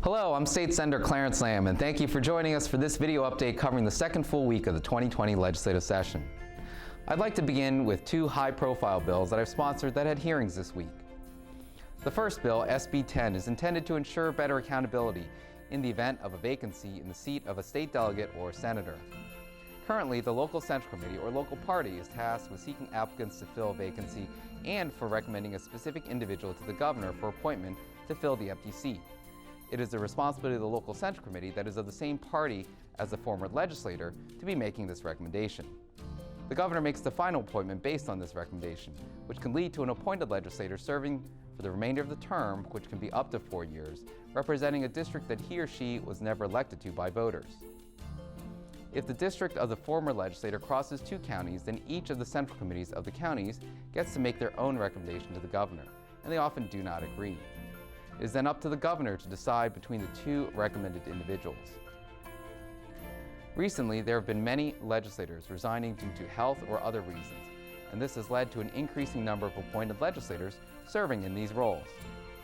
Hello, I'm State Senator Clarence Lamb, and thank you for joining us for this video update covering the second full week of the 2020 legislative session. I'd like to begin with two high-profile bills that I've sponsored that had hearings this week. The first bill, SB 10, is intended to ensure better accountability in the event of a vacancy in the seat of a state delegate or senator. Currently, the local central committee or local party is tasked with seeking applicants to fill a vacancy and for recommending a specific individual to the governor for appointment to fill the empty seat. It is the responsibility of the local central committee that is of the same party as the former legislator to be making this recommendation. The governor makes the final appointment based on this recommendation, which can lead to an appointed legislator serving for the remainder of the term, which can be up to 4 years, representing a district that he or she was never elected to by voters. If the district of the former legislator crosses two counties, then each of the central committees of the counties gets to make their own recommendation to the governor, and they often do not agree. It is then up to the governor to decide between the two recommended individuals. Recently, there have been many legislators resigning due to health or other reasons, and this has led to an increasing number of appointed legislators serving in these roles.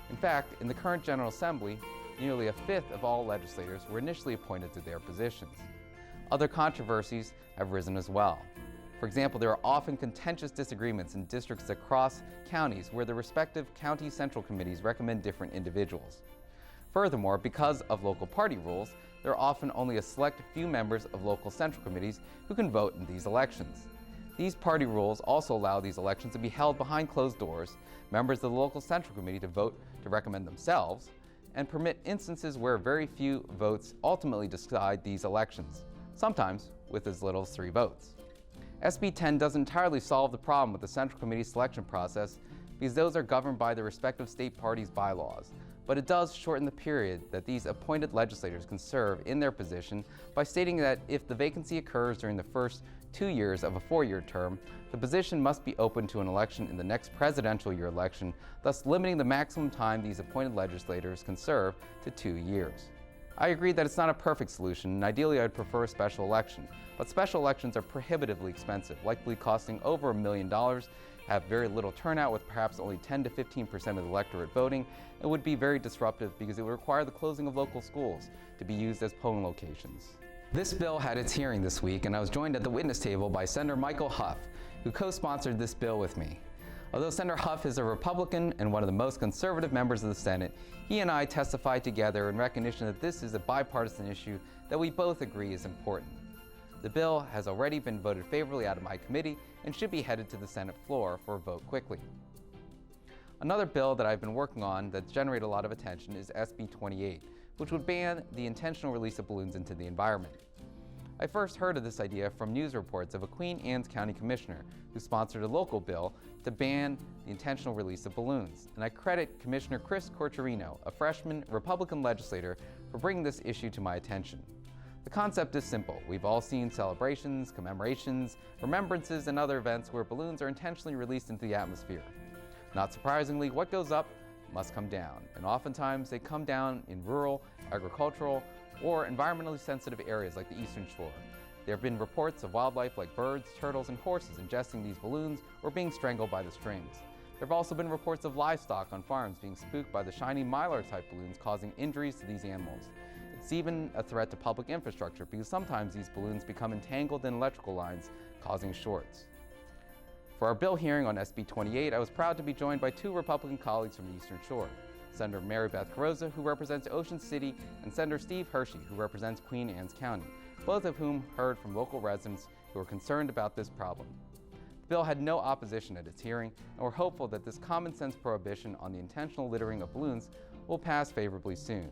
In fact, in the current General Assembly, nearly a fifth of all legislators were initially appointed to their positions. Other controversies have risen as well. For example, there are often contentious disagreements in districts that cross counties where the respective county central committees recommend different individuals. Furthermore, because of local party rules, there are often only a select few members of local central committees who can vote in these elections. These party rules also allow these elections to be held behind closed doors, members of the local central committee to vote to recommend themselves, and permit instances where very few votes ultimately decide these elections, sometimes with as little as 3 votes. SB 10 doesn't entirely solve the problem with the Central Committee selection process because those are governed by the respective state parties' bylaws, but it does shorten the period that these appointed legislators can serve in their position by stating that if the vacancy occurs during the first 2 years of a 4-year term, the position must be open to an election in the next presidential year election, thus limiting the maximum time these appointed legislators can serve to 2 years. I agree that it's not a perfect solution, and ideally I'd prefer a special election, but special elections are prohibitively expensive, likely costing over $1 million, have very little turnout with perhaps only 10 to 15% of the electorate voting, and would be very disruptive because it would require the closing of local schools to be used as polling locations. This bill had its hearing this week, and I was joined at the witness table by Senator Michael Huff, who co-sponsored this bill with me. Although Senator Huff is a Republican and one of the most conservative members of the Senate, he and I testified together in recognition that this is a bipartisan issue that we both agree is important. The bill has already been voted favorably out of my committee and should be headed to the Senate floor for a vote quickly. Another bill that I've been working on that's generated a lot of attention is SB 28, which would ban the intentional release of balloons into the environment. I first heard of this idea from news reports of a Queen Anne's County commissioner who sponsored a local bill to ban the intentional release of balloons, and I credit Commissioner Chris Corchorino, a freshman Republican legislator, for bringing this issue to my attention. The concept is simple. We've all seen celebrations, commemorations, remembrances, and other events where balloons are intentionally released into the atmosphere. Not surprisingly, what goes up must come down, and oftentimes they come down in rural, agricultural, or environmentally sensitive areas like the Eastern Shore. There have been reports of wildlife like birds, turtles, and horses ingesting these balloons or being strangled by the strings. There have also been reports of livestock on farms being spooked by the shiny Mylar-type balloons causing injuries to these animals. It's even a threat to public infrastructure because sometimes these balloons become entangled in electrical lines, causing shorts. For our bill hearing on SB 28, I was proud to be joined by 2 Republican colleagues from the Eastern Shore, Senator Mary Beth Carrozza, who represents Ocean City, and Senator Steve Hershey, who represents Queen Anne's County, both of whom heard from local residents who are concerned about this problem. The bill had no opposition at its hearing, and we're hopeful that this common-sense prohibition on the intentional littering of balloons will pass favorably soon.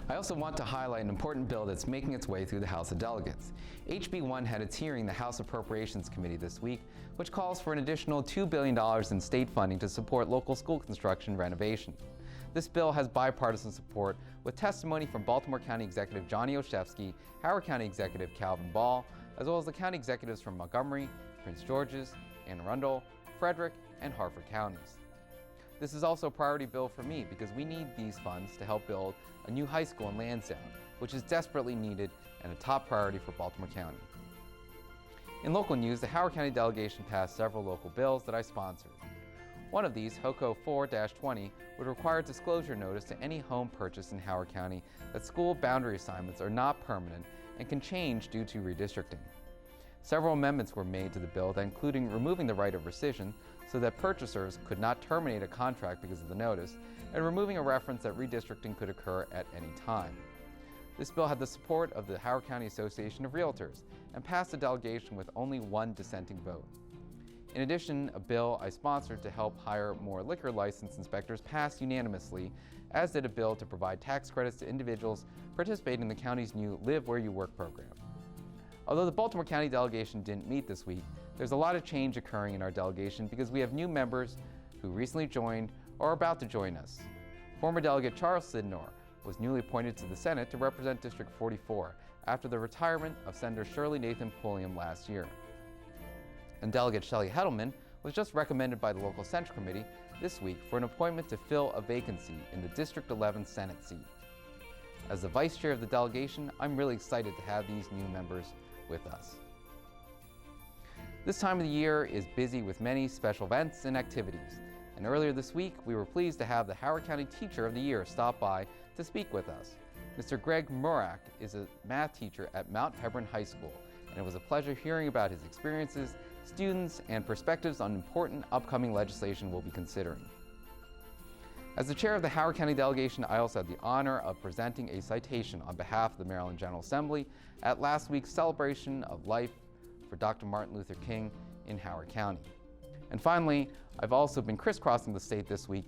I also want to highlight an important bill that's making its way through the House of Delegates. HB 1 had its hearing in the House Appropriations Committee this week, which calls for an additional $2 billion in state funding to support local school construction and renovation. This bill has bipartisan support with testimony from Baltimore County Executive Johnny Olszewski, Howard County Executive Calvin Ball, as well as the county executives from Montgomery, Prince George's, Anne Arundel, Frederick, and Harford counties. This is also a priority bill for me because we need these funds to help build a new high school in Lansdowne, which is desperately needed and a top priority for Baltimore County. In local news, the Howard County delegation passed several local bills that I sponsored. One of these, HOCO 4-20, would require disclosure notice to any home purchase in Howard County that school boundary assignments are not permanent and can change due to redistricting. Several amendments were made to the bill, including removing the right of rescission so that purchasers could not terminate a contract because of the notice, and removing a reference that redistricting could occur at any time. This bill had the support of the Howard County Association of Realtors and passed a delegation with only one dissenting vote. In addition, a bill I sponsored to help hire more liquor license inspectors passed unanimously, as did a bill to provide tax credits to individuals participating in the county's new Live Where You Work program. Although the Baltimore County delegation didn't meet this week, there's a lot of change occurring in our delegation because we have new members who recently joined or are about to join us. Former Delegate Charles Sydnor was newly appointed to the Senate to represent District 44 after the retirement of Senator Shirley Nathan Pulliam last year. And Delegate Shelley Heddleman was just recommended by the local Central Committee this week for an appointment to fill a vacancy in the District 11 Senate seat. As the Vice Chair of the delegation, I'm really excited to have these new members with us. This time of the year is busy with many special events and activities, and earlier this week we were pleased to have the Howard County Teacher of the Year stop by to speak with us. Mr. Greg Murak is a math teacher at Mount Hebron High School, and it was a pleasure hearing about his experiences, students, and perspectives on important upcoming legislation we'll be considering. As the chair of the Howard County delegation, I also had the honor of presenting a citation on behalf of the Maryland General Assembly at last week's celebration of life for Dr. Martin Luther King in Howard County. And finally, I've also been crisscrossing the state this week,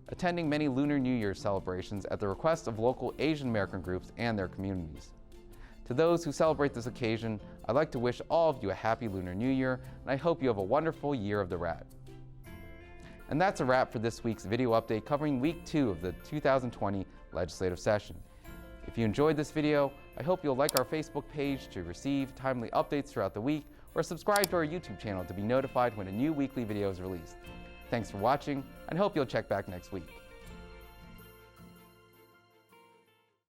attending many Lunar New Year celebrations at the request of local Asian American groups and their communities. To those who celebrate this occasion, I'd like to wish all of you a happy Lunar New Year, and I hope you have a wonderful Year of the Rat. And that's a wrap for this week's video update covering Week 2 of the 2020 legislative session. If you enjoyed this video, I hope you'll like our Facebook page to receive timely updates throughout the week, or subscribe to our YouTube channel to be notified when a new weekly video is released. Thanks for watching, and hope you'll check back next week.